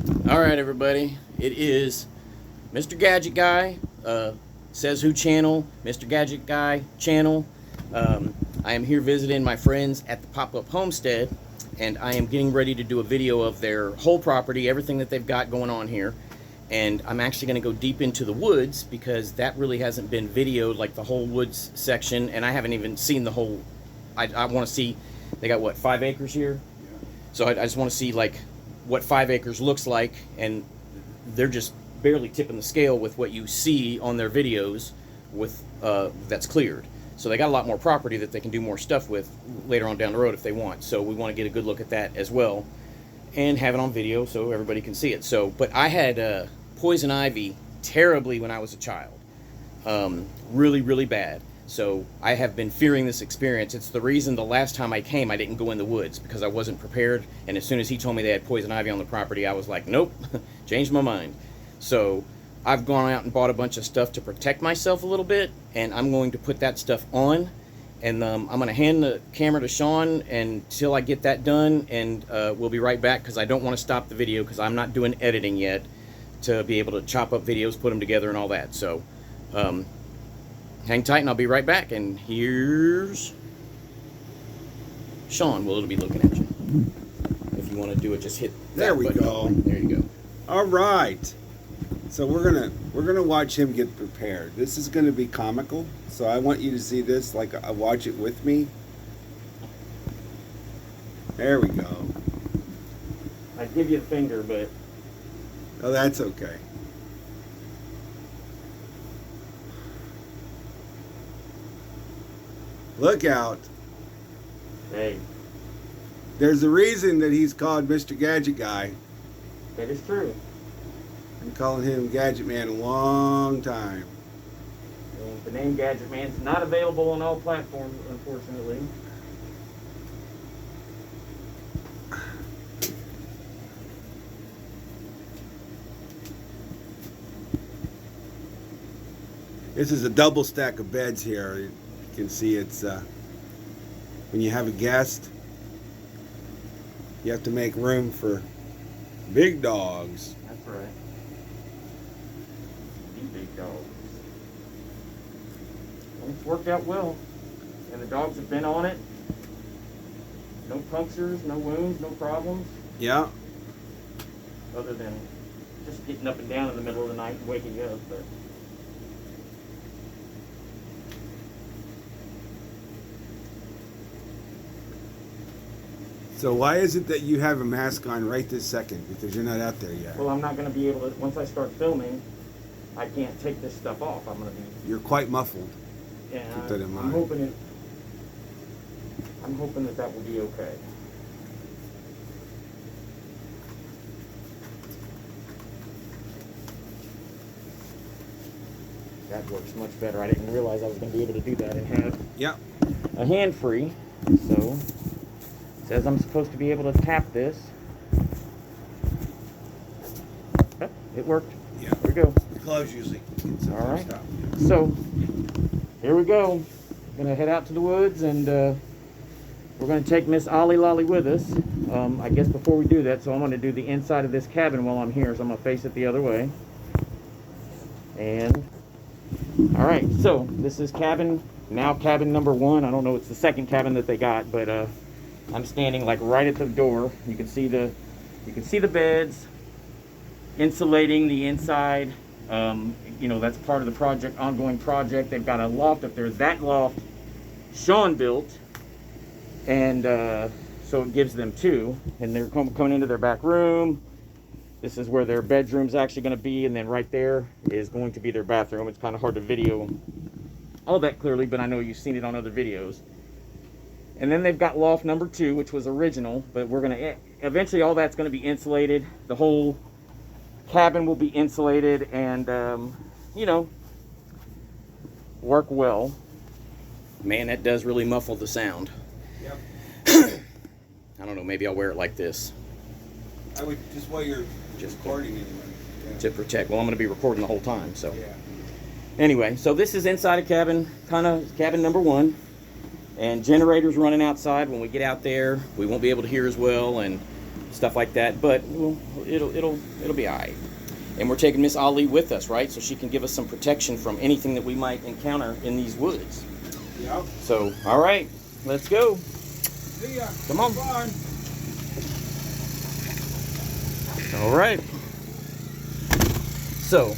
All right, everybody. It is Mr. Gadget Guy, Says Who channel, Mr. Gadget Guy channel. I am here visiting my friends at the pop-up homestead, and I am getting ready to do a video of their whole property, everything that they've got going on here. And I'm actually going to go deep into the woods because that really hasn't been videoed, like the whole woods section, and I haven't even seen the whole. I want to see. They got what, 5 acres here? Yeah. So I just want to see like what 5 acres looks like, and they're just barely tipping the scale with what you see on their videos with that's cleared. So they got a lot more property that they can do more stuff with later on down the road if they want. So we want to get a good look at that as well and have it on video so everybody can see it. So, but I had poison ivy terribly when I was a child, really, really bad. So I have been fearing this experience. It's the reason the last time I came, I didn't go in the woods because I wasn't prepared. And as soon as he told me they had poison ivy on the property, I was like, nope, changed my mind. So I've gone out and bought a bunch of stuff to protect myself a little bit, and I'm going to put that stuff on. And I'm going to hand the camera to Sean until I get that done, and we'll be right back because I don't want to stop the video because I'm not doing editing yet to be able to chop up videos, put them together, and all that. So hang tight, and I'll be right back. And here's Sean. Will be looking at you. If you want to do it, just hit that there we button. go. There you go. All right. So we're gonna watch him get prepared. This is gonna be comical. So I want you to see this like watch it with me. There we go. I'd give you a finger, but Oh, that's okay. Look out. hey, There's a reason that he's called Mr. Gadget Guy. that is true. I'm calling him Gadget Man a long time. And the name Gadget Man is not available on all platforms, unfortunately. This is a double stack of beds here. You can see it's when you have a guest, you have to make room for big dogs. That's right. The big dogs. Well, it's worked out well. And the dogs have been on it. No punctures, no wounds, no problems. Yeah. Other than just getting up and down in the middle of the night and waking you up. But So why is it that you have a mask on right this second? Because you're not out there yet. well, I'm not going to be able to, once I start filming, I can't take this stuff off. I'm going to be, You're quite muffled. yeah, Keep that in I'm mind. hoping that that will be okay. That works much better. I didn't realize I was going to be able to do that and have Yeah. a hand free. So it says I'm supposed to be able to tap this. Oh, it worked. Yeah. There we go. The gloves usually. All right. So here we go. Gonna head out to the woods, and we're gonna take Miss Ollie Lolly with us. I guess before we do that, so I'm gonna do the inside of this cabin while I'm here. So I'm gonna face it the other way. And all right. So this is cabin number 1. I don't know. It's the second cabin that they got, but I'm standing like right at the door. You can see the beds, insulating the inside. You know, that's part of the project, ongoing project. They've got a loft up there. That loft Sean built, and so it gives them 2. And they're coming into their back room. This is where their bedroom's actually going to be, and then right there is going to be their bathroom. It's kind of hard to video all that clearly, but I know you've seen it on other videos. And then they've got loft number 2, which was original, but we're going to eventually all that's going to be insulated. The whole cabin will be insulated and you know, work well. Man, that does really muffle the sound. Yep. I don't know, maybe I'll wear it like this I would just while you're recording anyway. Yeah. to protect. Well, I'm going to be recording the whole time, so Yeah. anyway, so this is inside a cabin, kind of cabin number 1, and generators running outside. When we get out there, we won't be able to hear as well, and stuff like that. But it'll be all right. And we're taking Miss Ali with us, right? So she can give us some protection from anything that we might encounter in these woods. Yep. So, all right, let's go. See ya. Come on. Fun. All right. So,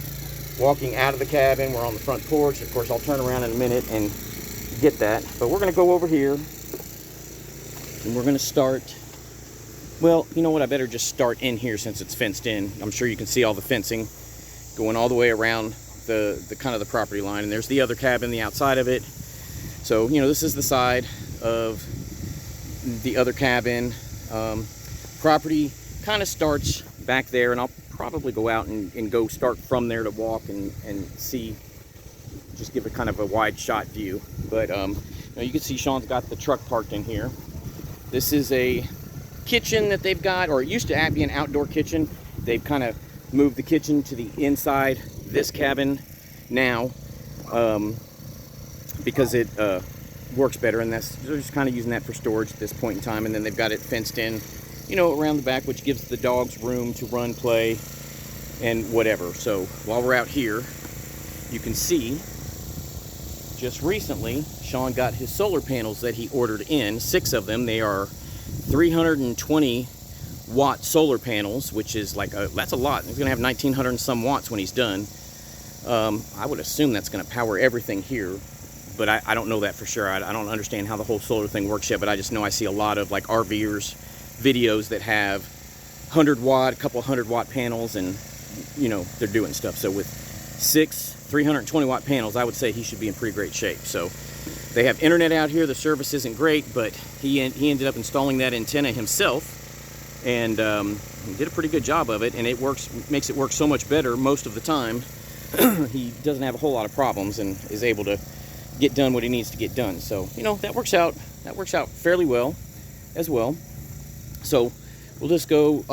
walking out of the cabin, we're on the front porch. Of course, I'll turn around in a minute and get that. But we're going to go over here, and we're going to start. Well, you know what? I better just start in here since it's fenced in. I'm sure you can see all the fencing going all the way around the kind of the property line. And there's the other cabin, the outside of it. So, you know, this is the side of the other cabin. Property kind of starts back there, and I'll probably go out and go start from there to walk and see, just give it kind of a wide shot view. But you know, you can see Sean's got the truck parked in here. This is a kitchen that they've got, or it used to be an outdoor kitchen. They've kind of moved the kitchen to the inside this cabin now, because it works better, and they're just kind of using that for storage at this point in time. And then they've got it fenced in, you know, around the back, which gives the dogs room to run, play, and whatever. So while we're out here, you can see just recently Sean got his solar panels that he ordered in, 6 of them. They are 320 watt solar panels, which is like that's a lot. He's gonna have 1900 and some watts when he's done. I would assume that's gonna power everything here, but I don't know that for sure. I don't understand how the whole solar thing works yet, but I just know I see a lot of like RVers videos that have 100 watt, a couple 100-watt panels, and you know, they're doing stuff. So with 6 320 watt panels, I would say he should be in pretty great shape. So they have internet out here. The service isn't great, but he ended up installing that antenna himself, and he did a pretty good job of it, and it makes it work so much better most of the time. He doesn't have a whole lot of problems and is able to get done what he needs to get done. So, you know, that works out fairly well as well. So we'll just go,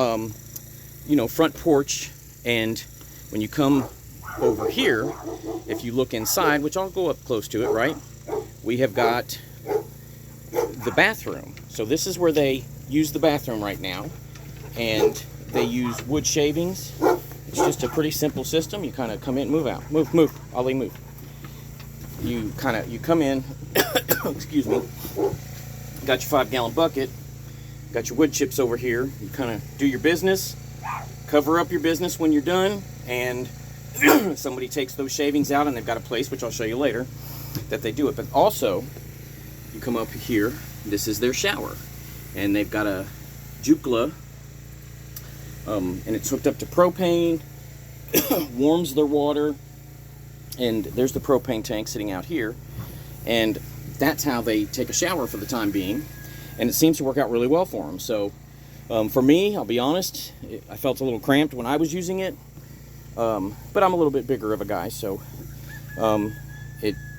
you know, front porch, and when you come over here, if you look inside, which I'll go up close to it, right, we have got the bathroom. So this is where they use the bathroom right now, and they use wood shavings. It's just a pretty simple system. You kind of come in, move out, move, Ali, move. You come in, excuse me, got your 5-gallon bucket, got your wood chips over here. You kind of do your business, cover up your business when you're done, and somebody takes those shavings out, and they've got a place, which I'll show you later, that they do it. But also, you come up here, this is their shower, and they've got a Jukla, and it's hooked up to propane, warms their water, and there's the propane tank sitting out here, and that's how they take a shower for the time being, and it seems to work out really well for them. So for me, I'll be honest, I felt a little cramped when I was using it, but I'm a little bit bigger of a guy, so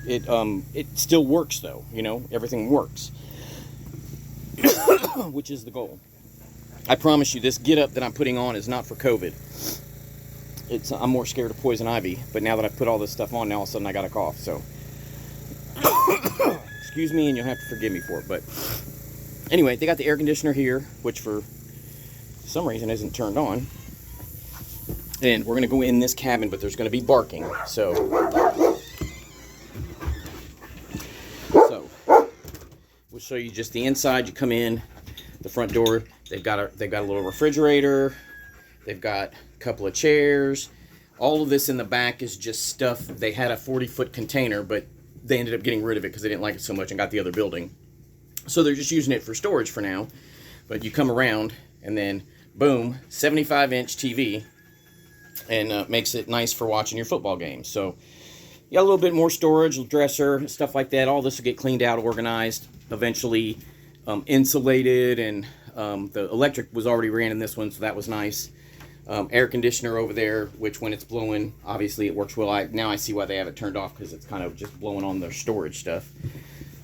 it still works though, you know, everything works, which is the goal. I promise you, this get-up that I'm putting on is not for COVID. I'm more scared of poison ivy, but now that I've put all this stuff on, now all of a sudden I got a cough, so excuse me, and you'll have to forgive me for it. But anyway, they got the air conditioner here, which for some reason isn't turned on. And we're going to go in this cabin, but there's going to be barking. So we'll show you just the inside. You come in the front door. They've got a little refrigerator. They've got a couple of chairs. All of this in the back is just stuff. They had a 40-foot container, but they ended up getting rid of it because they didn't like it so much and got the other building. So they're just using it for storage for now. But you come around, and then boom, 75-inch TV. And makes it nice for watching your football games. So you got a little bit more storage, dresser, stuff like that. All this will get cleaned out, organized, eventually insulated, and the electric was already ran in this one, so that was nice. Air conditioner over there, which when it's blowing, obviously it works well. Now I see why they have it turned off, because it's kind of just blowing on their storage stuff.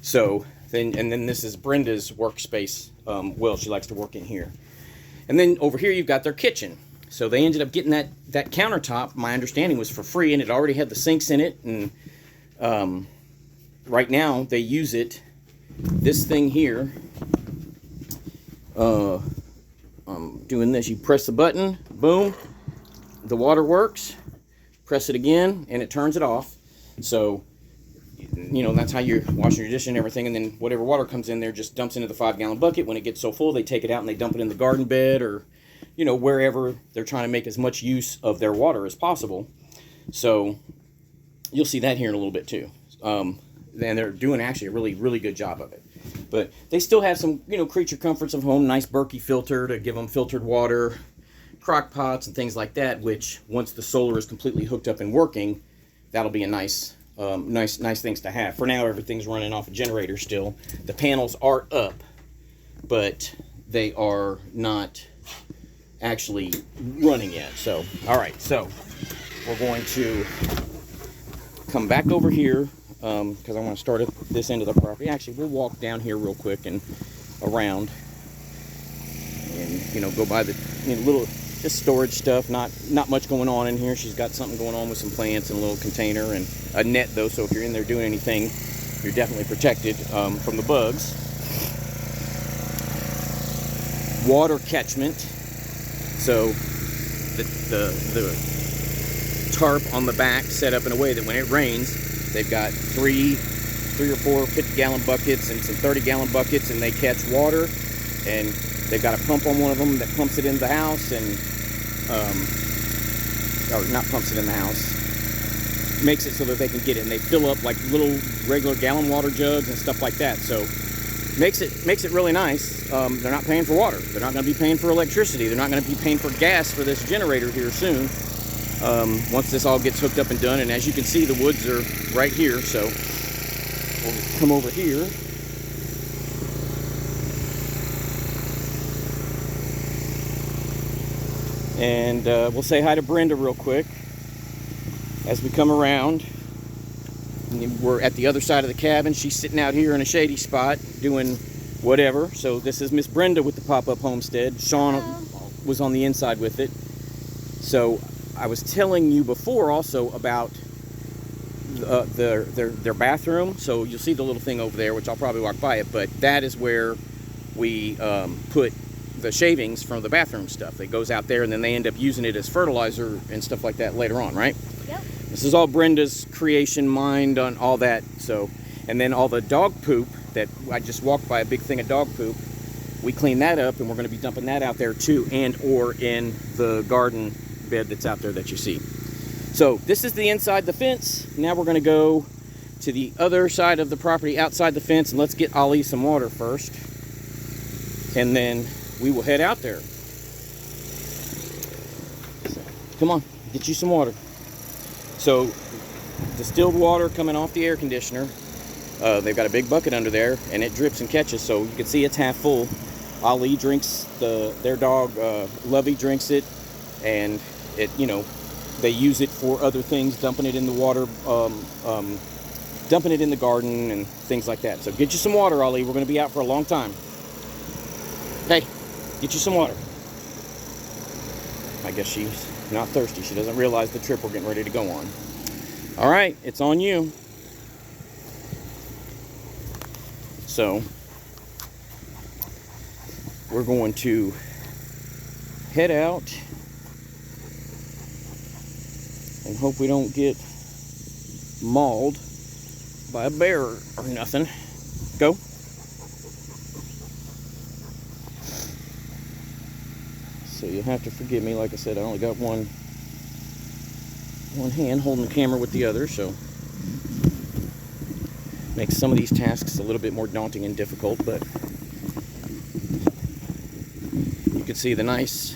So then this is Brenda's workspace. Well, she likes to work in here. And then over here you've got their kitchen. So they ended up getting that countertop, my understanding, was for free, and it already had the sinks in it. And right now they use it, this thing here, doing this. You press the button, boom, the water works. Press it again, and it turns it off. So, you know, that's how you're washing your dish and everything. And then whatever water comes in there just dumps into the 5-gallon bucket. When it gets so full, they take it out and they dump it in the garden bed, or, you know, wherever they're trying to make as much use of their water as possible. So you'll see that here in a little bit too. And they're doing actually a really, really good job of it. But they still have some, you know, creature comforts of home. Nice Berkey filter to give them filtered water, crock pots and things like that, which once the solar is completely hooked up and working, that'll be a nice things to have. For now, everything's running off a generator still. The panels are up, but they are not actually running yet. So, all right, so we're going to come back over here because I want to start at this end of the property. Actually, we'll walk down here real quick and around, and, you know, go by the, you know, little, just storage stuff. Not much going on in here. She's got something going on with some plants and a little container and a net though, so if you're in there doing anything, you're definitely protected from the bugs. Water catchment. So the tarp on the back set up in a way that when it rains, they've got three or four 50-gallon buckets and some 30-gallon buckets, and they catch water, and they've got a pump on one of them that pumps it in the house, and or not pumps it in the house, makes it so that they can get it, and they fill up like little regular gallon water jugs and stuff like that. So makes it really nice. They're not paying for water. They're not going to be paying for electricity. They're not going to be paying for gas for this generator here soon. Once this all gets hooked up and done, and as you can see, the woods are right here. So we'll come over here. And we'll say hi to Brenda real quick as we come around. We're at the other side of the cabin. She's sitting out here in a shady spot doing whatever. So this is Miss Brenda with the Pop-Up Homestead. Sean was on the inside with it. So I was telling you before also about their bathroom. So you'll see the little thing over there, which I'll probably walk by it, but that is where we put the shavings from the bathroom stuff. It goes out there, and then they end up using it as fertilizer and stuff like that later on, right? Yep. This is all Brenda's creation, mind on all that. So, and then all the dog poop that I just walked by, a big thing of dog poop, we clean that up, and we're going to be dumping that out there too, and or in the garden bed that's out there that you see. So this is the inside the fence. Now we're going to go to the other side of the property outside the fence, and let's get Ollie some water first, and then we will head out there. So, come on, get you some water. So distilled water coming off the air conditioner. They've got a big bucket under there, and it drips and catches, so you can see it's half full. Ali drinks, their dog Lovey drinks it, and it, you know, they use it for other things, dumping it in the water, dumping it in the garden and things like that. So get you some water, Ali. We're going to be out for a long time. Hey, get you some water. I guess she's not thirsty. She doesn't realize the trip we're getting ready to go on. All right, it's on you. So we're going to head out and hope we don't get mauled by a bear or nothing. Go. So you'll have to forgive me. Like I said, I only got one hand holding the camera with the other, so makes some of these tasks a little bit more daunting and difficult, but you can see the nice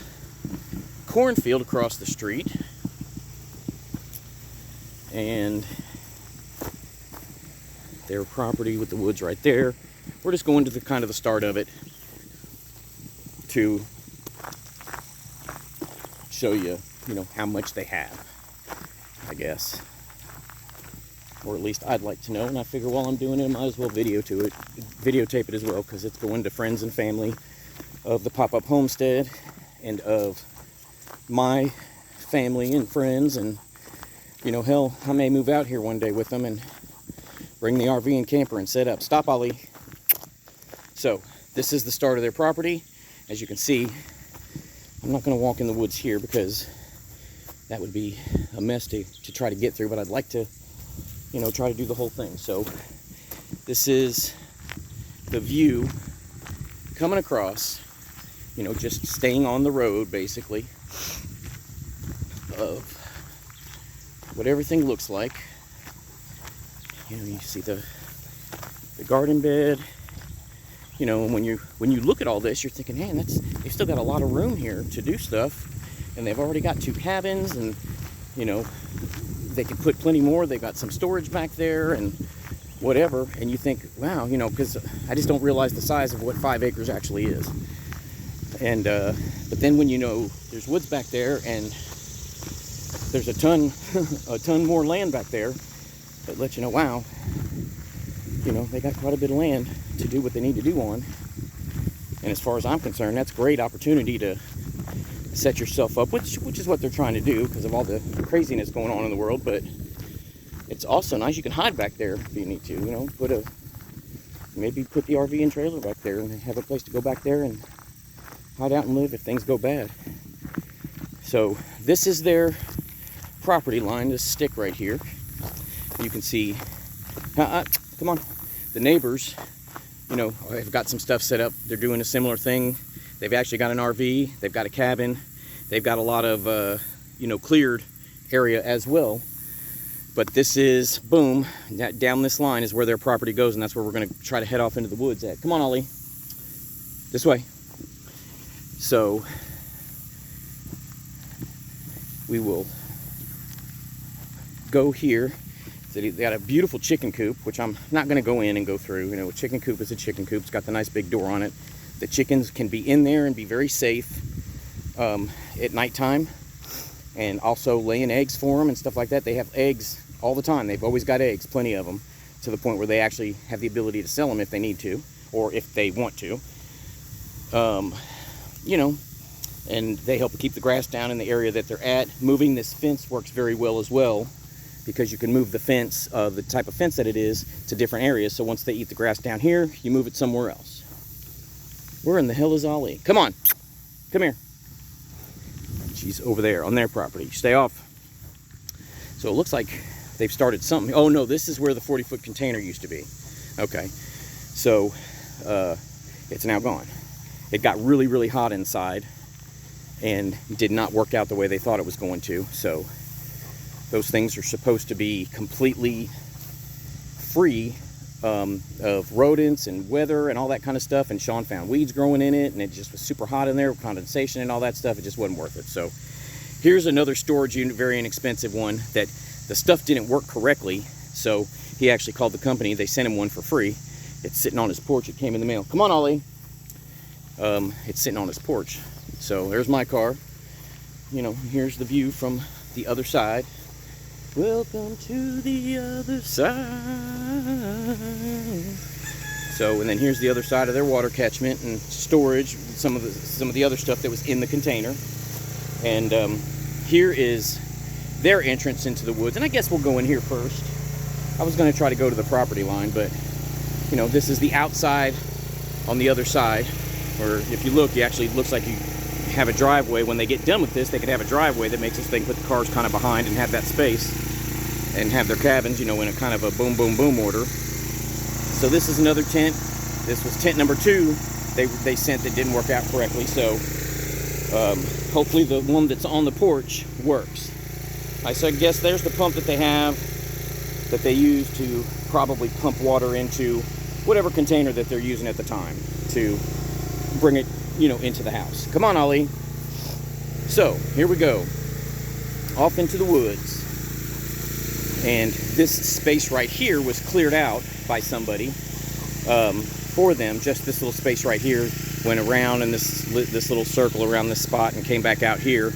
cornfield across the street, and their property with the woods right there. We're just going to the kind of the start of it to show you, you know, how much they have, I guess. Or at least I'd like to know, and I figure while I'm doing it, I might as well videotape it as well, because it's going to friends and family of the Pop-Up Homestead and of my family and friends, and, you know, hell, I may move out here one day with them and bring the RV and camper and set up. Stop, Ollie. So, this is the start of their property. As you can see, I'm not going to walk in the woods here because that would be a mess to try to get through, but I'd like to, you know, try to do the whole thing. So this is the view coming across, you know, just staying on the road basically of what everything looks like. You know, you see the garden bed. You know, and when you look at all this, you're thinking, man, they've still got a lot of room here to do stuff, and they've already got 2 cabins, and you know, they could put plenty more. They've got some storage back there and whatever. And you think, wow, you know, because I just don't realize the size of what 5 acres actually is. And but then when you know there's woods back there and there's a ton more land back there, that lets you know, wow, you know, they got quite a bit of land to do what they need to do on. And as far as I'm concerned, that's a great opportunity to set yourself up, which is what they're trying to do because of all the craziness going on in the world. But it's also nice. You can hide back there if you need to, you know, maybe put the RV and trailer back there and have a place to go back there and hide out and live if things go bad. So this is their property line, this stick right here. You can see, come on, the neighbors, you know, have got some stuff set up. They're doing a similar thing. They've actually got an RV, they've got a cabin, they've got a lot of, you know, cleared area as well. But this is, boom, down this line is where their property goes, and that's where we're going to try to head off into the woods at. Come on, Ollie. This way. So, we will go here. They got a beautiful chicken coop, which I'm not going to go in and go through. You know, a chicken coop is a chicken coop. It's got the nice big door on it. The chickens can be in there and be very safe at nighttime, and also laying eggs for them and stuff like that. They have eggs all the time. They've always got eggs, plenty of them, to the point where they actually have the ability to sell them if they need to, or if they want to. You know, and they help keep the grass down in the area that they're at. Moving this fence works very well as well, because you can move the fence, the type of fence that it is, to different areas. So once they eat the grass down here, you move it somewhere else. Where in the hell is Ollie? Come on, come here. She's over there on their property. Stay off. So it looks like they've started something. Oh no, this is where the 40-foot container used to be. Okay, so it's now gone. It got really, really hot inside and did not work out the way they thought it was going to. So those things are supposed to be completely free of rodents and weather and all that kind of stuff. And Sean found weeds growing in it, and it just was super hot in there, condensation and all that stuff. It just wasn't worth it. So here's another storage unit, very inexpensive one, that the stuff didn't work correctly. So he actually called the company. They sent him one for free. It's sitting on his porch. It came in the mail. Come on, Ollie. It's sitting on his porch. So there's my car. You know, here's the view from the other side. Welcome to the other side. So, and then here's the other side of their water catchment and storage, some of the other stuff that was in the container. And here is their entrance into the woods. And I guess we'll go in here first. I was going to try to go to the property line, but you know, this is the outside on the other side. Or if you look, it actually looks like you have a driveway. When they get done with this, they could have a driveway that makes this thing put the cars kind of behind and have that space and have their cabins, you know, in a kind of a boom, boom, boom order. So this is another tent. This was tent number 2 they sent that didn't work out correctly. So hopefully the one that's on the porch works. So I guess there's the pump that they have, that they use to probably pump water into whatever container that they're using at the time to bring it, you know, into the house. Come on, Ollie. So here we go, off into the woods. And this space right here was cleared out by somebody for them. Just this little space right here went around in this little circle around this spot and came back out here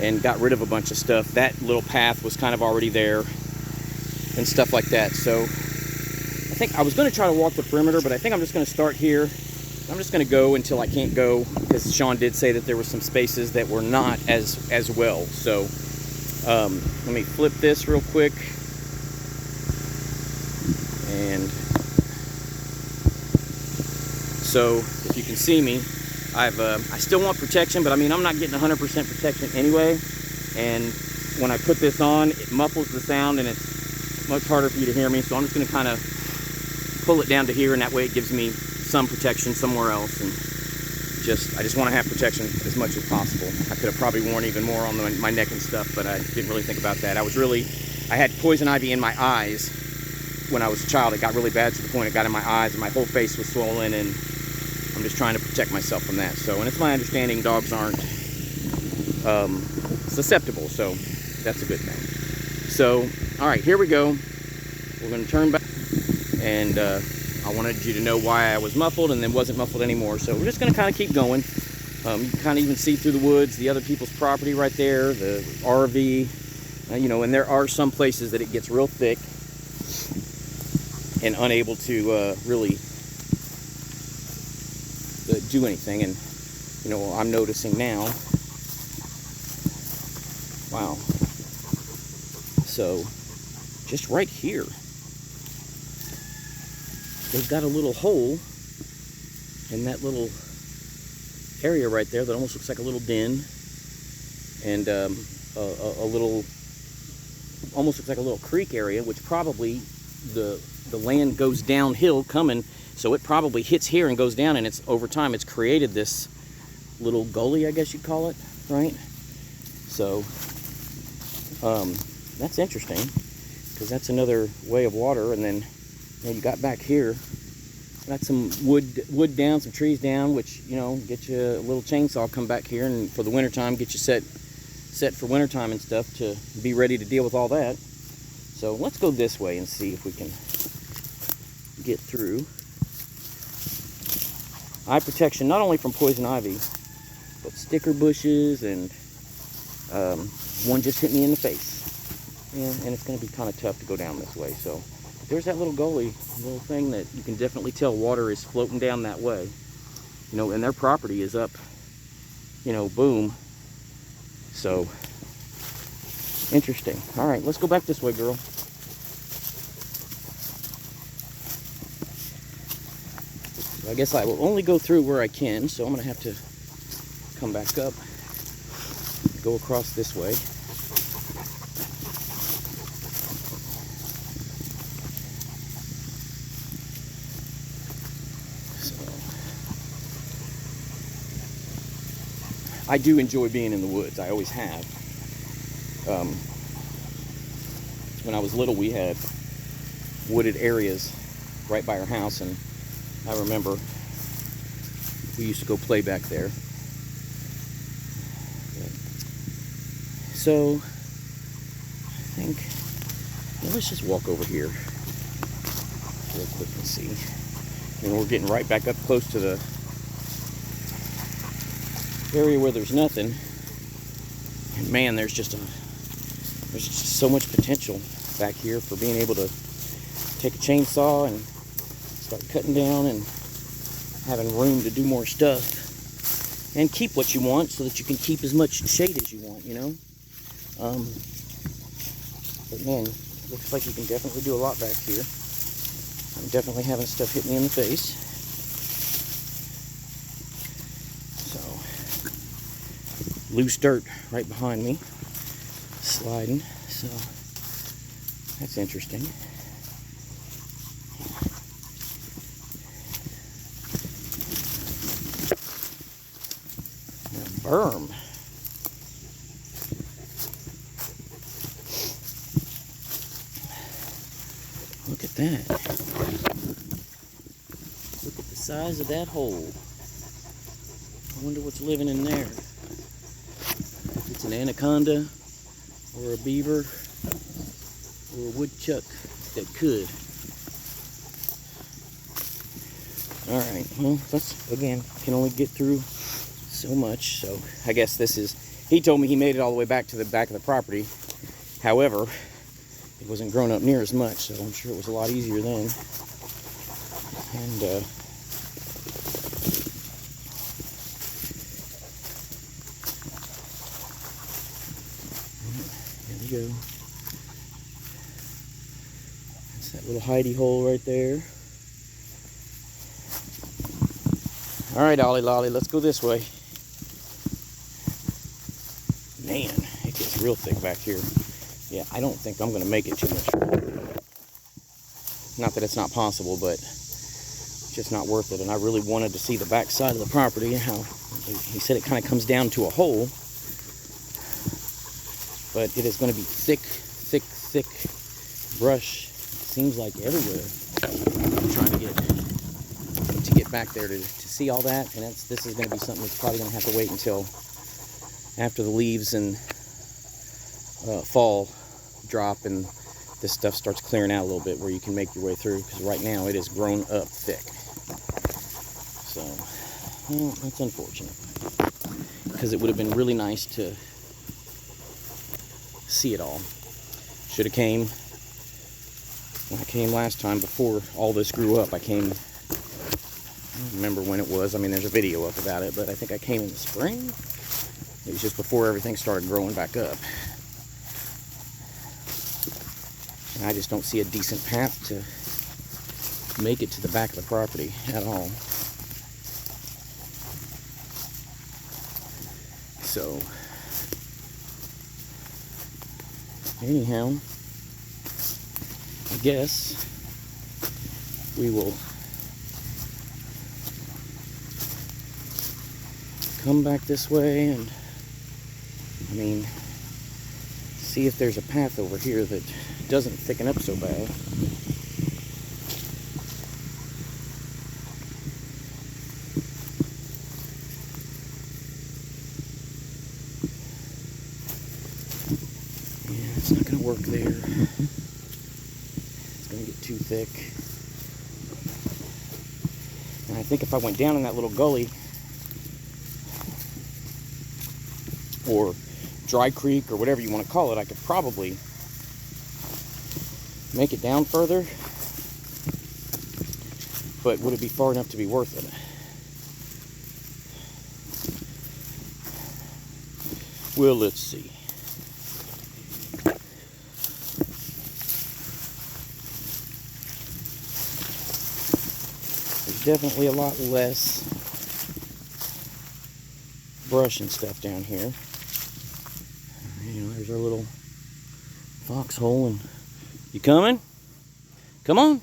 and got rid of a bunch of stuff. That little path was kind of already there and stuff like that. So I think I was going to try to walk the perimeter, but I think I'm just going to start here. I'm just going to go until I can't go, because Sean did say that there were some spaces that were not as well. So let me flip this real quick. And so if you can see me, I still want protection, but I mean, I'm not getting 100% protection anyway. And when I put this on, it muffles the sound and it's much harder for you to hear me. So I'm just going to kind of pull it down to here, and that way it gives me some protection somewhere else. And I just want to have protection as much as possible. I could have probably worn even more on my neck and stuff, but I didn't really think about that. I had poison ivy in my eyes when I was a child. It got really bad to the point it got in my eyes and my whole face was swollen, and I'm just trying to protect myself from that. So, and it's my understanding dogs aren't susceptible, so that's a good thing. So, all right, here we go. We're going to turn back, and I wanted you to know why I was muffled and then wasn't muffled anymore. So we're just going to kind of keep going. You can kind of even see through the woods, the other people's property right there, the RV, you know, and there are some places that it gets real thick and unable to really do anything. And, you know, I'm noticing now, wow. So just right here, they've got a little hole in that little area right there that almost looks like a little den, and a little, almost looks like a little creek area, which probably the land goes downhill coming, so it probably hits here and goes down, and it's over time it's created this little gully, I guess you'd call it, right? So that's interesting, because that's another way of water. And then, you know, you got back here, got some wood down, some trees down, which, you know, get you a little chainsaw, come back here, and for the wintertime, get you set for wintertime and stuff to be ready to deal with all that. So let's go this way and see if we can get through. Eye protection, not only from poison ivy, but sticker bushes, and one just hit me in the face. And it's going to be kind of tough to go down this way. So there's that little gully, little thing that you can definitely tell water is floating down that way. You know, and their property is up, you know, boom. So, interesting. All right, let's go back this way, girl. I guess I will only go through where I can, so I'm going to have to come back up, go across this way. I do enjoy being in the woods. I always have. When I was little, we had wooded areas right by our house, and I remember we used to go play back there. So I think, well, let's just walk over here real quick and see. And we're getting right back up close to the area where there's nothing. And man, there's just so much potential back here for being able to take a chainsaw and start cutting down and having room to do more stuff and keep what you want, so that you can keep as much shade as you want, you know. But man, looks like you can definitely do a lot back here. I'm definitely having stuff hit me in the face. Loose dirt right behind me, sliding, so that's interesting. A berm. Look at that. Look at the size of that hole. I wonder what's living in there. An anaconda or a beaver or a woodchuck that could. All right, well, that's, again, can only get through so much. So I guess this is, he told me he made it all the way back to the back of the property. However, it wasn't grown up near as much, so I'm sure it was a lot easier then. And go. That's that little hidey hole right there. All right, Ollie Lolly, let's go this way. Man, it gets real thick back here. Yeah, I don't think I'm going to make it too much. Not that it's not possible, but it's just not worth it. And I really wanted to see the back side of the property. How he said it kind of comes down to a hole, but it is going to be thick, thick, thick brush. Seems like everywhere. I'm trying to get back there to see all that, and this is going to be something that's probably going to have to wait until after the leaves and fall drop and this stuff starts clearing out a little bit, where you can make your way through, because right now it is grown up thick. So, well, that's unfortunate, because it would have been really nice to see it all. Should have came when I came last time before all this grew up. I don't remember when it was. I mean, there's a video up about it, but I think I came in the spring. It was just before everything started growing back up. And I just don't see a decent path to make it to the back of the property at all. So, anyhow, I guess we will come back this way and, I mean, see if there's a path over here that doesn't thicken up so bad. Yeah, it's not going to work there. It's going to get too thick. And I think if I went down in that little gully, or dry creek, or whatever you want to call it, I could probably make it down further. But would it be far enough to be worth it? Well, let's see. There's definitely a lot less brush and stuff down here. You know, there's our little foxhole. And you coming? Come on.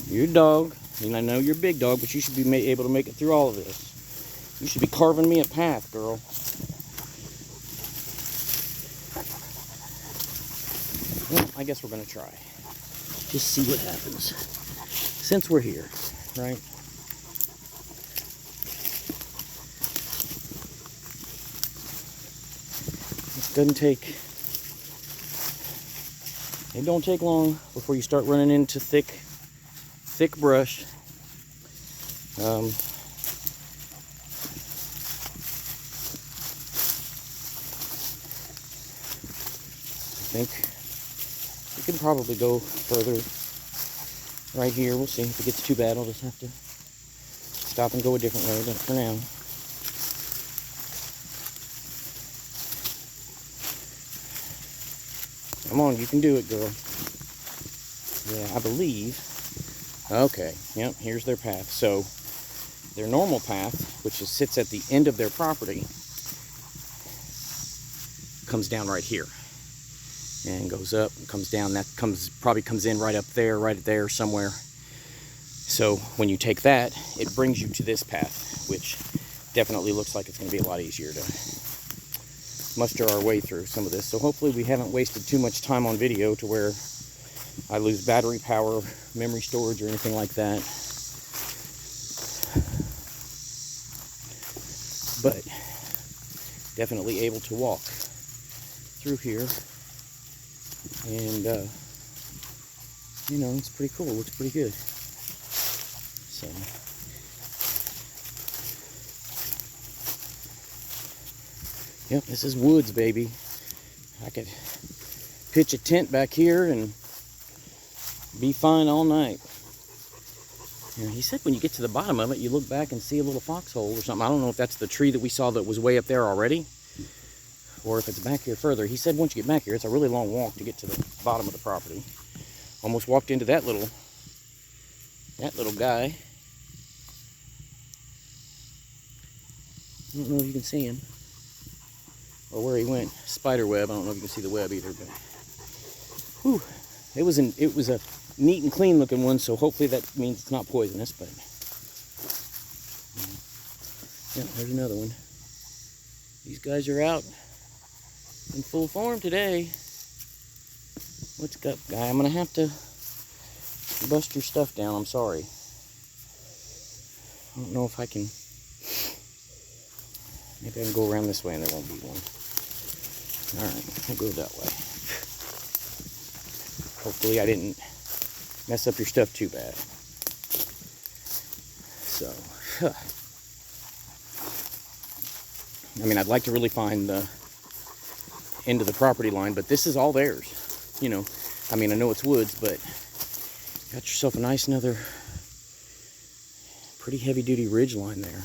You're a dog. And I know you're a big dog, but you should be able to make it through all of this. You should be carving me a path, girl. Well, I guess we're going to try. Just see what happens. Since we're here, right? It don't take long before you start running into thick brush. I think we can probably go further right here. We'll see. If it gets too bad, I'll just have to stop and go a different way, but for now. Come on, you can do it, girl. Yeah, I believe. Okay, yep, here's their path. So, their normal path, which sits at the end of their property, comes down right here. And goes up and comes down. That probably comes in right up there, right there somewhere. So, when you take that, it brings you to this path, which definitely looks like it's going to be a lot easier to muster our way through some of this. So hopefully we haven't wasted too much time on video to where I lose battery power, memory storage, or anything like that. But definitely able to walk through here. And, you know, it's pretty cool. It looks pretty good. So... yep, this is woods, baby. I could pitch a tent back here and be fine all night. And he said when you get to the bottom of it, you look back and see a little foxhole or something. I don't know if that's the tree that we saw that was way up there already, or if it's back here further. He said once you get back here, it's a really long walk to get to the bottom of the property. Almost walked into that little that little guy. I don't know if you can see him or where he went. Spider web. I don't know if you can see the web either, but whew, it was a neat and clean looking one. So hopefully that means it's not poisonous. But yeah, there's another one. These guys are out in full form today. What's up, guy? I'm gonna have to bust your stuff down. I'm sorry. I don't know if I can. Maybe I can go around this way and there won't be one. Alright, I'll go that way. Hopefully I didn't mess up your stuff too bad. So, I mean, I'd like to really find the end of the property line, but this is all theirs. You know, I mean, I know it's woods, but got yourself a nice another pretty heavy duty ridge line there.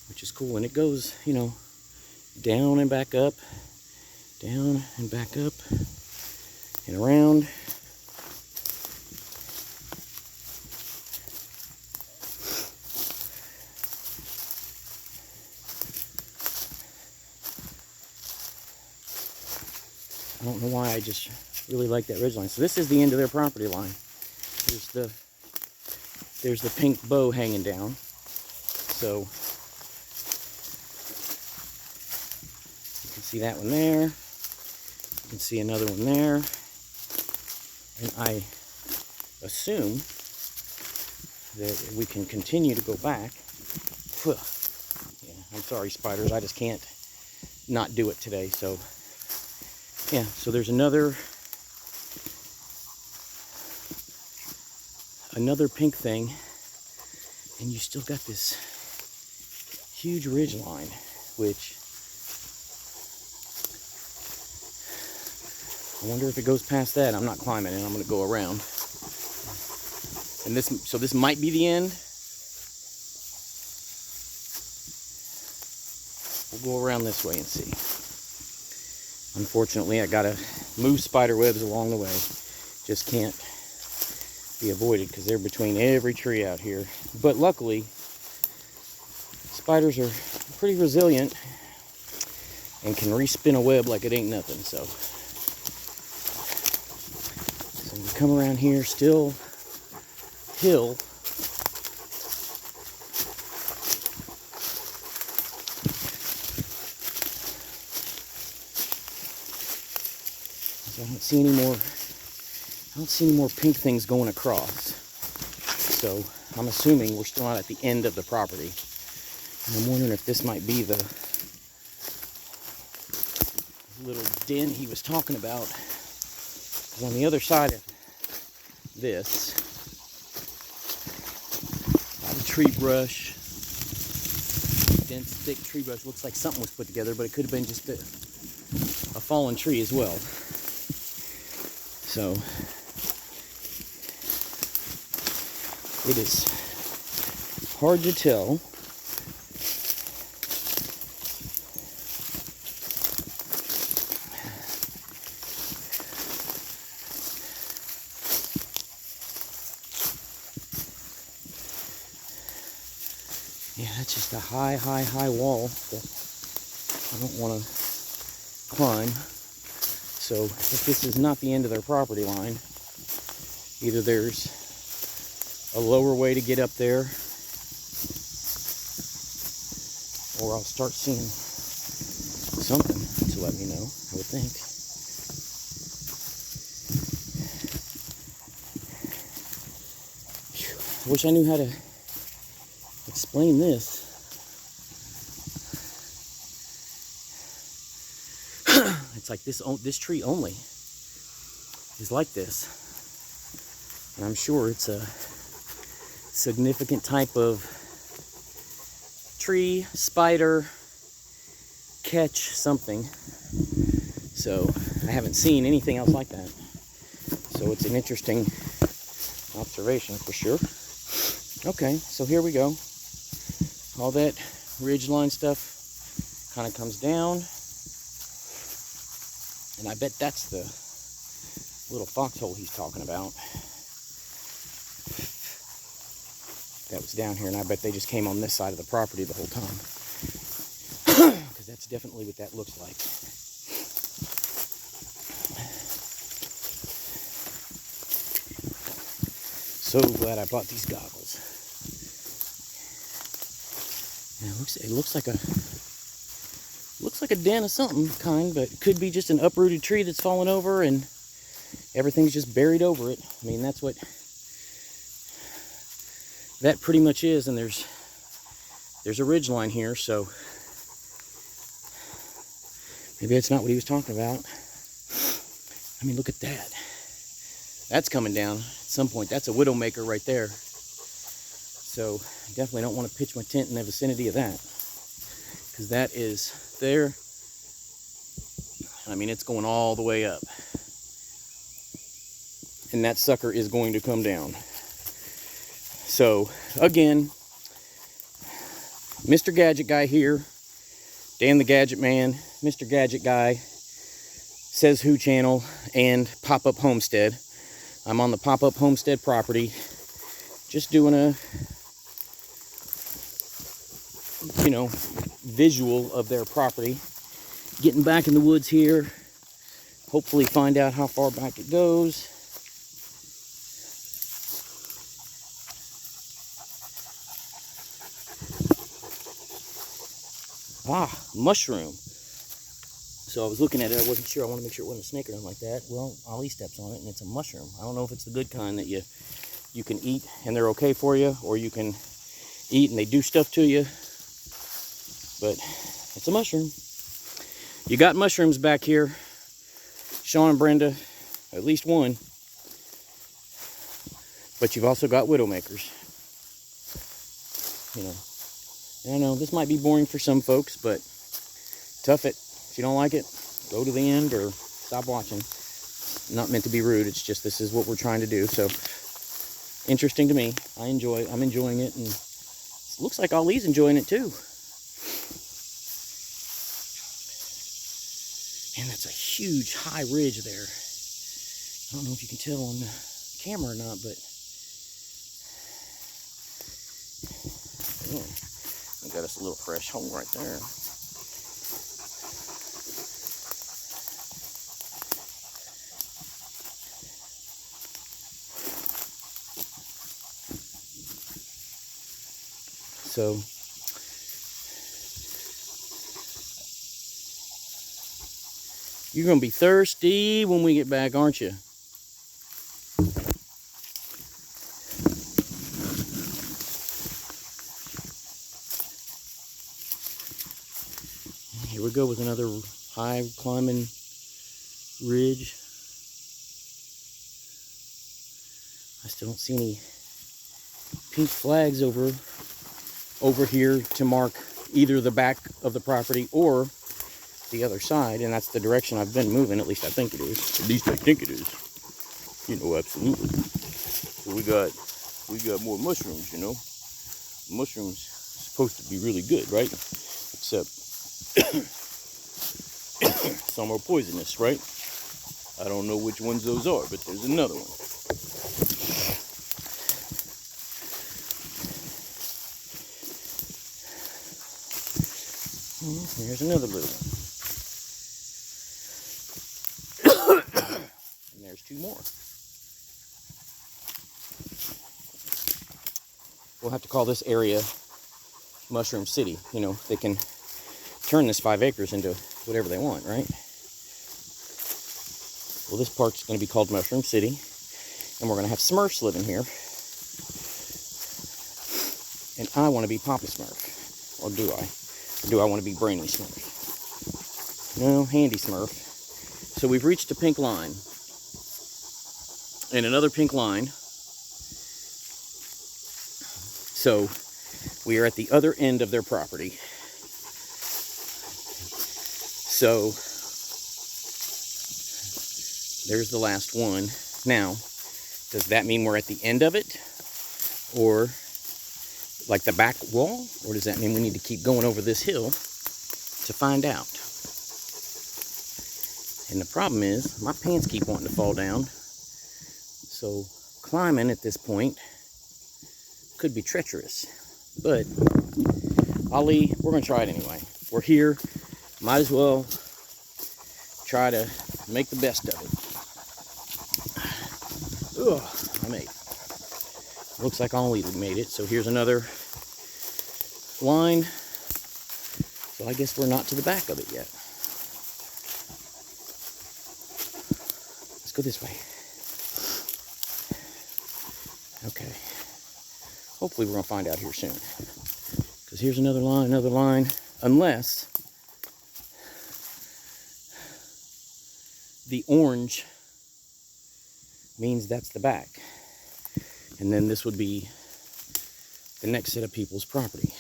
Which is cool, and it goes, you know, down and back up, down and back up, and around. I don't know why, I just really like that ridge line. So this is the end of their property line. There's the pink bow hanging down. So you can see that one there. You can see another one there. And I assume that we can continue to go back. Yeah, I'm sorry, spiders. I just can't not do it today. So yeah, so there's another pink thing, and you still got this huge ridge line, which I wonder if it goes past that. I'm not climbing it. I'm going to go around. And this might be the end. We'll go around this way and see. Unfortunately, I gotta move spider webs along the way. Just can't be avoided because they're between every tree out here. But luckily, spiders are pretty resilient and can respin a web like it ain't nothing. So we come around here, still hill. I don't see any more pink things going across. So I'm assuming we're still not at the end of the property. And I'm wondering if this might be the little den he was talking about. 'Cause on the other side of this, a lot of tree brush, dense, thick tree brush. Looks like something was put together, but it could have been just a fallen tree as well. So it is hard to tell. Yeah, that's just a high wall that I don't want to climb. So if this is not the end of their property line, either there's a lower way to get up there, or I'll start seeing something to let me know, I would think. I wish I knew how to explain this. It's like this tree only is like this. And I'm sure it's a significant type of tree, spider, catch, something. So I haven't seen anything else like that. So it's an interesting observation for sure. Okay, so here we go. All that ridgeline stuff kind of comes down. And I bet that's the little foxhole he's talking about. That was down here, and I bet they just came on this side of the property the whole time. Because that's definitely what that looks like. So glad I bought these goggles. And it looks like a den of something kind, but it could be just an uprooted tree that's fallen over and everything's just buried over it. I mean, that's what that pretty much is. And there's a ridge line here, so maybe that's not what he was talking about. I mean, look at that. That's coming down at some point. That's a widowmaker right there. So definitely don't want to pitch my tent in the vicinity of that, because that is there. I mean, it's going all the way up. And that sucker is going to come down. So, again, Mr. Gadget Guy here. Dan the Gadget Man. Mr. Gadget Guy. Says Who channel and Pop-Up Homestead. I'm on the Pop-Up Homestead property. Just doing a, visual of their property. Getting back in the woods here. Hopefully find out how far back it goes. Mushroom. So I was looking at it, I wasn't sure. I want to make sure it wasn't a snake or anything like that. Well, Ollie steps on it and it's a mushroom. I don't know if it's the good kind that you can eat and they're okay for you, or you can eat and they do stuff to you. But it's a mushroom. You got mushrooms back here, Sean and Brenda, at least one. But you've also got widowmakers. I know this might be boring for some folks, but tough it. If you don't like it, go to the end or stop watching. Not meant to be rude. It's just this is what we're trying to do. So interesting to me. I'm enjoying it, and it looks like Ali's enjoying it too. And that's a huge high ridge there. I don't know if you can tell on the camera or not, but yeah, we got us a little fresh hole right there. So you're gonna be thirsty when we get back, aren't you? Here we go with another high climbing ridge. I still don't see any pink flags over here to mark either the back of the property or the other side, and that's the direction I've been moving. At least I think it is. At least I think it is. Absolutely. So we got more mushrooms. Mushrooms supposed to be really good, right? Except some are poisonous, right? I don't know which ones those are, but there's another one. Here's another little one. And there's two more. We'll have to call this area Mushroom City. They can turn this 5 acres into whatever they want, right? Well, this park's going to be called Mushroom City. And we're going to have Smurfs living here. And I want to be Papa Smurf. Or do I? Or do I want to be Brainy Smurf? No, Handy Smurf. So we've reached a pink line. And another pink line. So we are at the other end of their property. So there's the last one. Now, does that mean we're at the end of it? Or like the back wall? Or does that mean we need to keep going over this hill to find out? And the problem is, my pants keep wanting to fall down. So climbing at this point could be treacherous. But Ali, we're going to try it anyway. We're here. Might as well try to make the best of it. Ugh, I made it. Looks like Ali made it. So here's another line. So I guess we're not to the back of it yet. Let's go this way. Okay. Hopefully we're going to find out here soon. Because here's another line. Unless the orange means that's the back. And then this would be the next set of people's property.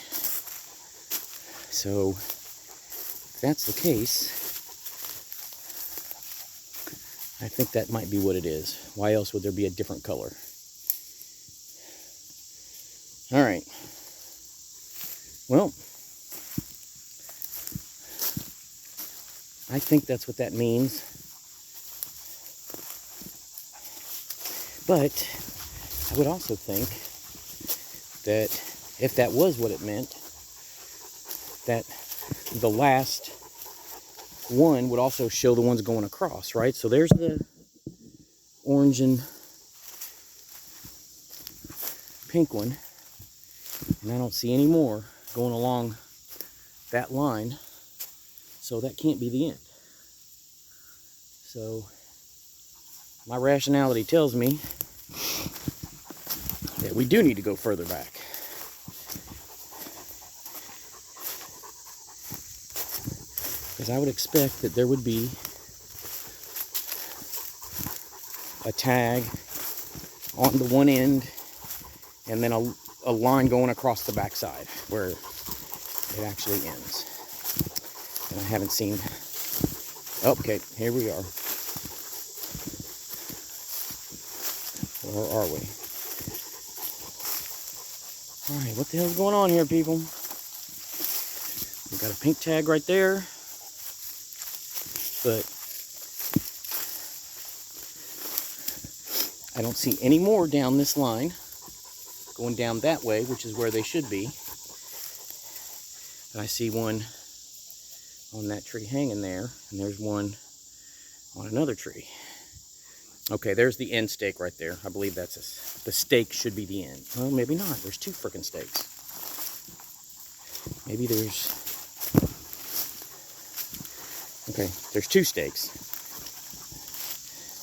So, if that's the case, I think that might be what it is. Why else would there be a different color? Alright. Well, I think that's what that means. But I would also think that if that was what it meant, that the last one would also show the ones going across, right? So there's the orange and pink one, and I don't see any more going along that line, so that can't be the end. So my rationality tells me that we do need to go further back. Because I would expect that there would be a tag on the one end and then a line going across the backside where it actually ends. And I haven't seen... Okay, here we are. Where are we? Alright, what the hell's going on here, people? We've got a pink tag right there. But I don't see any more down this line. Going down that way, which is where they should be. And I see one on that tree hanging there. And there's one on another tree. Okay, there's the end stake right there. I believe that's the stake should be the end. Well, maybe not. There's two frickin' stakes. Maybe there's... Okay, there's two stakes.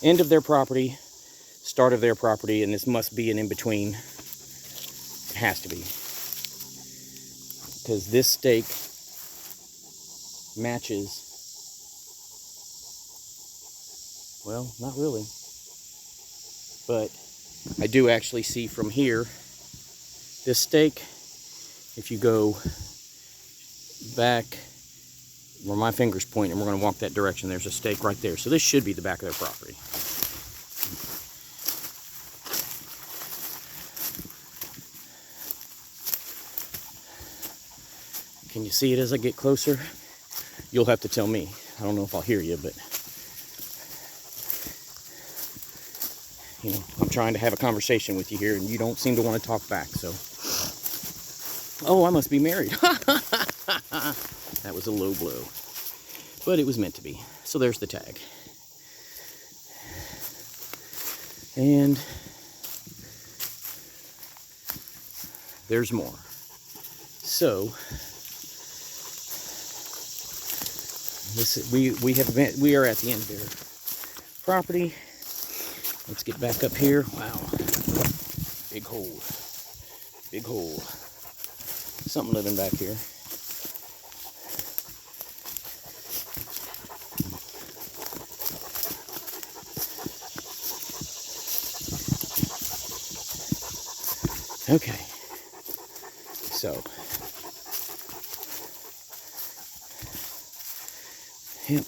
End of their property, start of their property, and this must be an in-between. It has to be. Because this stake matches... Well, not really. But I do actually see from here, this stake, if you go back where my finger's pointing, and we're going to walk that direction, there's a stake right there. So this should be the back of their property. Can you see it as I get closer? You'll have to tell me. I don't know if I'll hear you, but... You know, I'm trying to have a conversation with you here, and you don't seem to want to talk back, so... Oh, I must be married. That was a low blow. But it was meant to be. So there's the tag. And... there's more. So... we are at the end of their property. Let's get back up here. Wow. Big hole. Big hole. Something living back here. Okay. So. Yep.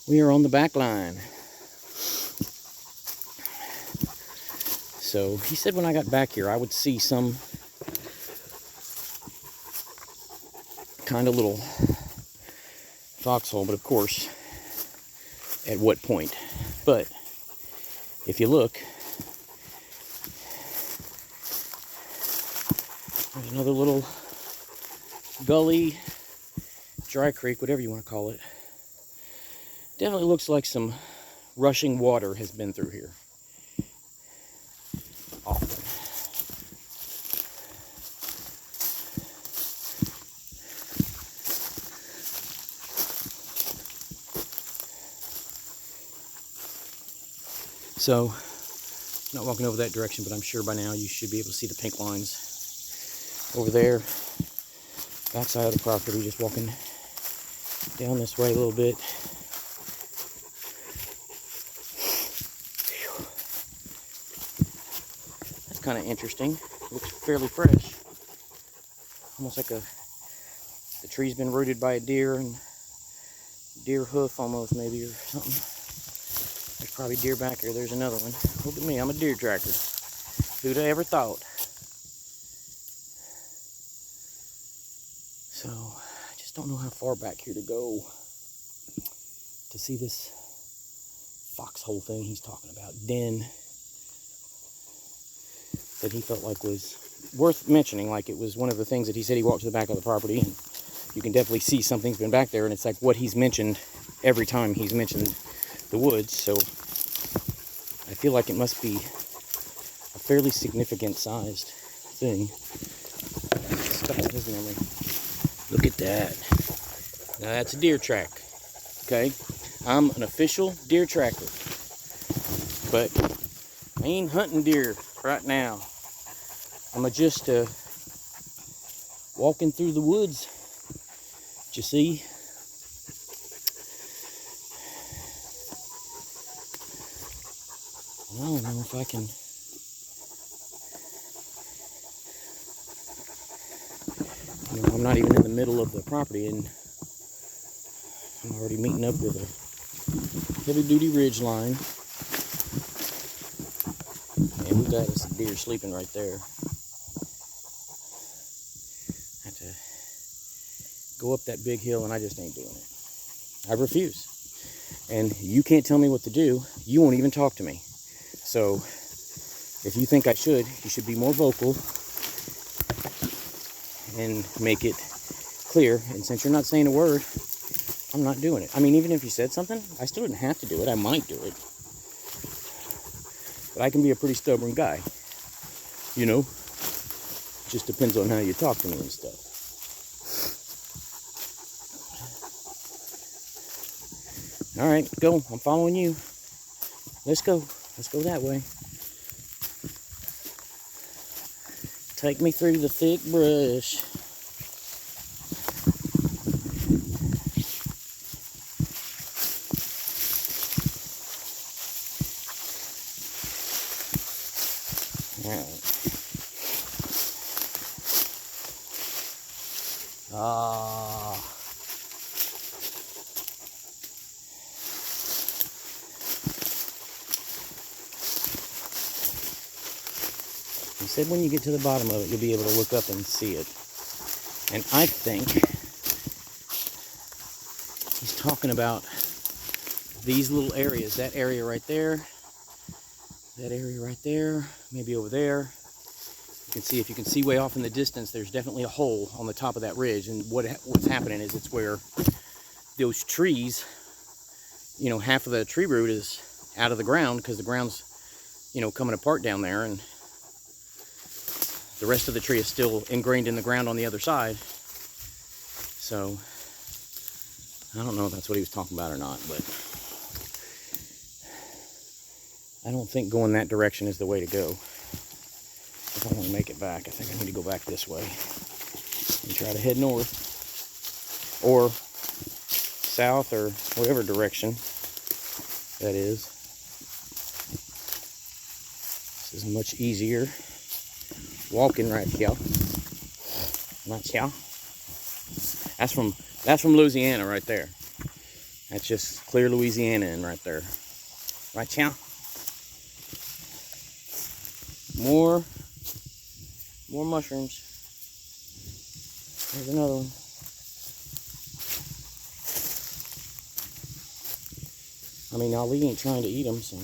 We are on the back line. So he said when I got back here I would see some kind of little foxhole, but of course at what point. But if you look, there's another little gully, dry creek, whatever you want to call it. Definitely looks like some rushing water has been through here often. So, not walking over that direction, but I'm sure by now you should be able to see the pink lines over there. Backside of the property, just walking down this way a little bit. That's kind of interesting. Looks fairly fresh. Almost like the tree's been rooted by a deer and deer hoof almost maybe or something. There's probably deer back here. There's another one. Look at me, I'm a deer tracker. Who'd have ever thought? So, I just don't know how far back here to go to see this foxhole thing he's talking about. Den that he felt like was worth mentioning. Like it was one of the things that he said he walked to the back of the property and you can definitely see something's been back there, and it's like what he's mentioned every time he's mentioned the woods. So I feel like it must be a fairly significant sized thing. Stuck in his memory. Look at that. Now that's a deer track. Okay? I'm an official deer tracker. But I ain't hunting deer right now. I'm just walking through the woods. You see? I don't know if I can. You know, I'm not even in the middle of the property, and I'm already meeting up with a heavy-duty ridge line. And we got us a deer sleeping right there. I have to go up that big hill, and I just ain't doing it. I refuse. And you can't tell me what to do. You won't even talk to me. So, if you think I should, you should be more vocal and make it clear. And since you're not saying a word, I'm not doing it. I mean, even if you said something, I still didn't have to do it. I might do it. But I can be a pretty stubborn guy. You know? Just depends on how you talk to me and stuff. Alright, go. I'm following you. Let's go. Let's go that way. Take me through the thick brush. Alright. He said when you get to the bottom of it, you'll be able to look up and see it. And I think he's talking about these little areas. That area right there. That area right there. Maybe over there. You can see, if you can see way off in the distance, there's definitely a hole on the top of that ridge. And what's happening is it's where those trees, you know, half of the tree root is out of the ground because the ground's, you know, coming apart down there, and the rest of the tree is still ingrained in the ground on the other side. So, I don't know if that's what he was talking about or not, but I don't think going that direction is the way to go. If I want to make it back, I think I need to go back this way and try to head north or south or whatever direction that is. This is much easier walking right here. Right here. That's from Louisiana right there. That's just clear Louisiana in right there. Right here. More mushrooms. There's another one. I mean, Ali ain't trying to eat them, so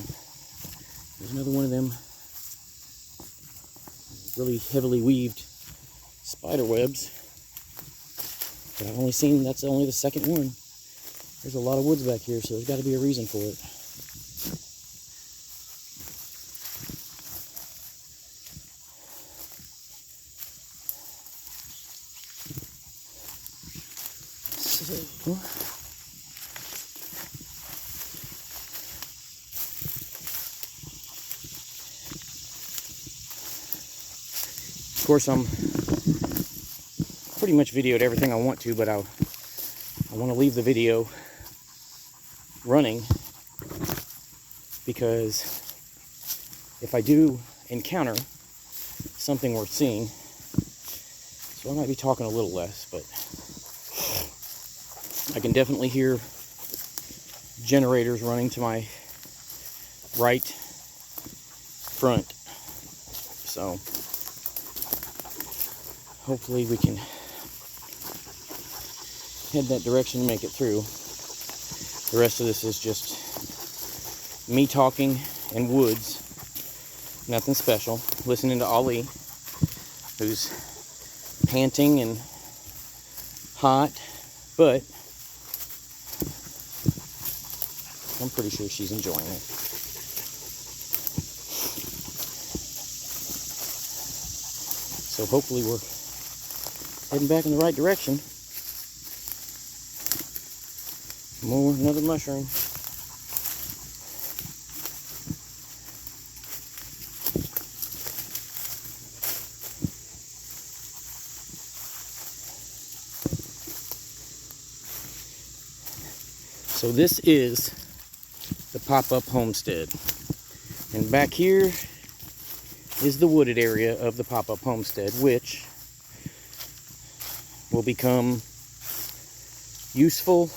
there's another one of them really heavily weaved spider webs. But I've only seen, that's only the second one. There's a lot of woods back here, so there's got to be a reason for it. So, of course, I'm pretty much videoed everything I want to, but I want to leave the video running, because if I do encounter something worth seeing, so I might be talking a little less, but I can definitely hear generators running to my right front, so hopefully we can head that direction and make it through. The rest of this is just me talking and woods, nothing special, listening to Ali, who's panting and hot, but I'm pretty sure she's enjoying it. So hopefully we're heading back in the right direction. Another mushroom. So this is the pop-up homestead. And back here is the wooded area of the pop-up homestead, which will become useful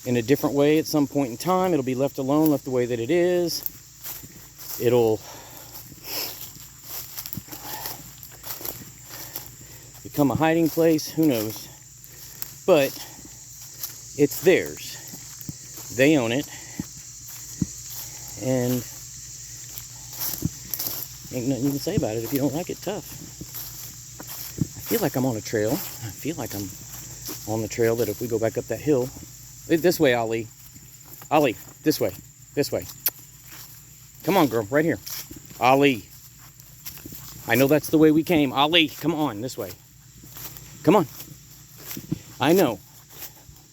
in a different way at some point in time. It'll be left alone, left the way that it is. It'll become a hiding place, who knows. But it's theirs. They own it. And ain't nothing you can say about it. If you don't like it, tough. I feel like I'm on a trail. I feel like I'm on the trail that if we go back up that hill. This way, Ali. Ali, this way. This way. Come on, girl. Right here. Ali. I know that's the way we came. Ali, come on. This way. Come on. I know.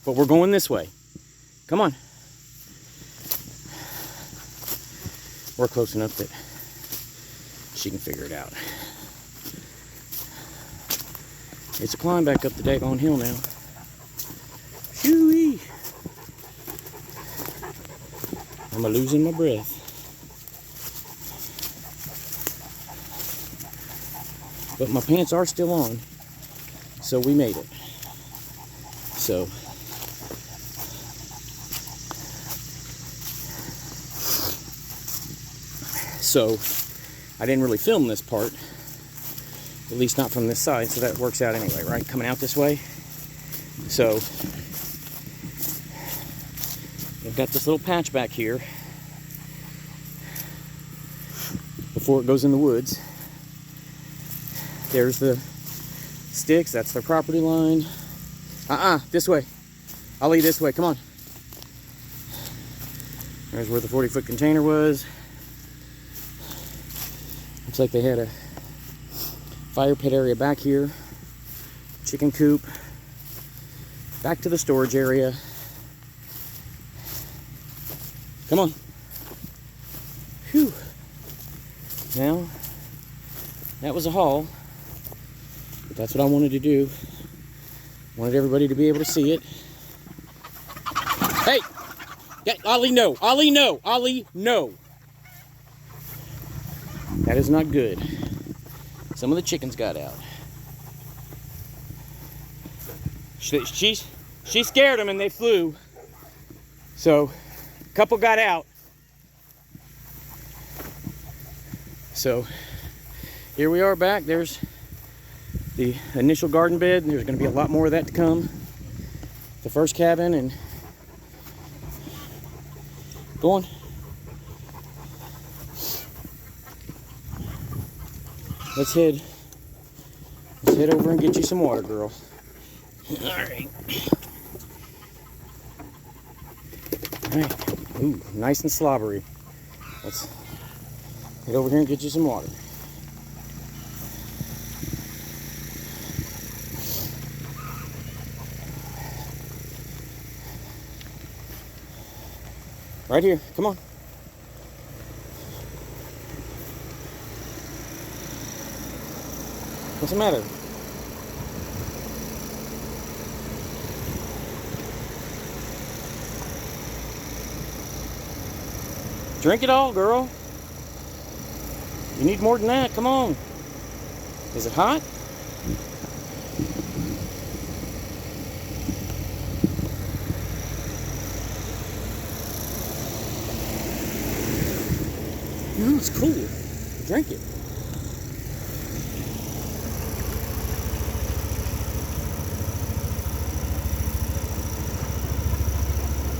But we're going this way. Come on. We're close enough that she can figure it out. It's a climb back up the daggone hill now. Shoo-wee. I'm losing my breath. But my pants are still on, so we made it. So I didn't really film this part, at least not from this side, so that works out anyway, right? Coming out this way. So I've got this little patch back here before it goes in the woods. There's the sticks, that's their property line. This way. Ali, this way, come on. There's where the 40-foot container was. Looks like they had a fire pit area back here. Chicken coop. Back to the storage area. Come on. Whew. Now, that was a haul. But that's what I wanted to do. Wanted everybody to be able to see it. Hey! Ali, no! Ali, no! Ali, no! That is not good. Some of the chickens got out. She scared them and they flew. So, a couple got out. So, here we are back. There's the initial garden bed. There's going to be a lot more of that to come. The first cabin, and Go on. Let's head over and get you some water, girl. All right. All right. Ooh, nice and slobbery. Let's head over here and get you some water. Right here. Come on. What's the matter? Drink it all, girl. You need more than that. Come on. Is it hot? No, it's cool. Drink it.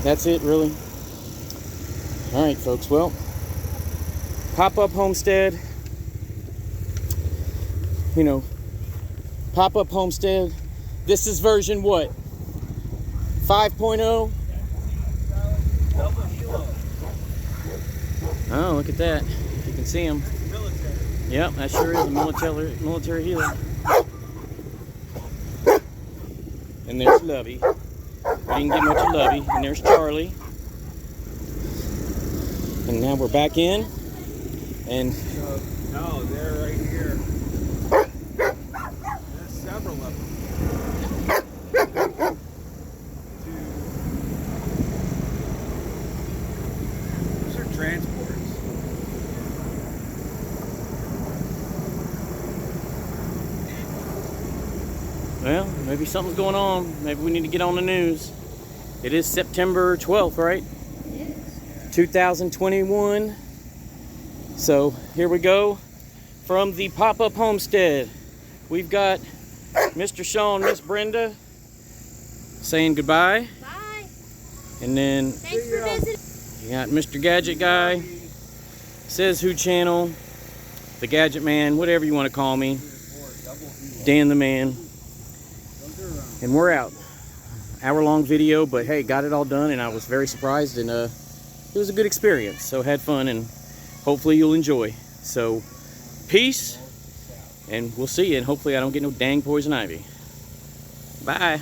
That's it, really. All right, folks. Well, pop-up homestead. You know, pop-up homestead. This is version what? 5.0? Oh, look at that. You can see him. Military. Yep, that sure is a military healer. And there's Lovey. We didn't get much of Lovey. And there's Charlie. And now we're back in. And No, they're right here. There's several of them. Those are transporters. well, maybe something's going on. Maybe we need to get on the news. It is September 12th, right? Yes. 2021. So here we go from the pop-up homestead. We've got Mr. Sean, Miss Brenda saying goodbye. Bye. And then Thanks for visiting. you got Mr. Gadget Guy, Says Who Channel, the Gadget Man, whatever you want to call me, Dan the Man. And we're out. Hour-long video, but hey, got it all done, and I was very surprised, and it was a good experience. So had fun, and hopefully you'll enjoy. So peace, and we'll see you, and hopefully I don't get no dang poison ivy. Bye.